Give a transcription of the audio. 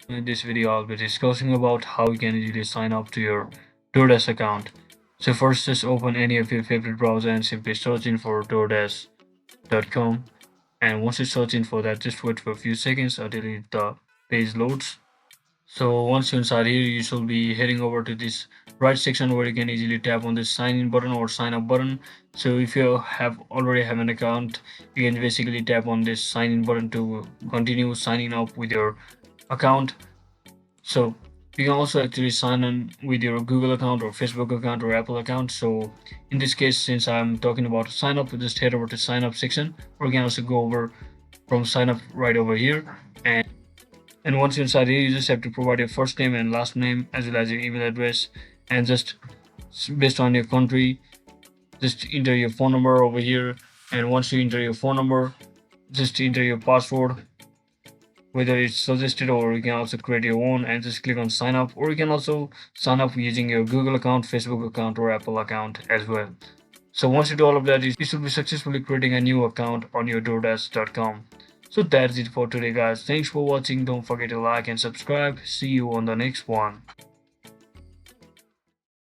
In this video, I'll be discussing about how you can easily sign up to your DoorDash account. So first, just open any of your favorite browser and simply search in for DoorDash.com. And once you search in for that, just wait for a few seconds until the page loads. So once you're inside here, you should be heading over to this right section where you can easily tap on this sign in button or sign up button. So if you already have an account, you can basically tap on this sign in button to continue signing up with your account. So you can also actually sign in with your Google account or Facebook account or Apple account. So in this case, since I'm talking about sign up, we just head over to sign up section, or you can also go over from sign up right over here. And once you're inside here, you just have to provide your first name and last name as well as your email address, and just based on your country, just enter your phone number over here. And once you enter your phone number, just enter your password, whether it's suggested, or you can also create your own and just click on sign up, or you can also sign up using your Google account, Facebook account, or Apple account as well. So once you do all of that, you should be successfully creating a new account on your DoorDash.com. So that's it for today, guys. Thanks for watching. Don't forget to like and subscribe. See you on the next one.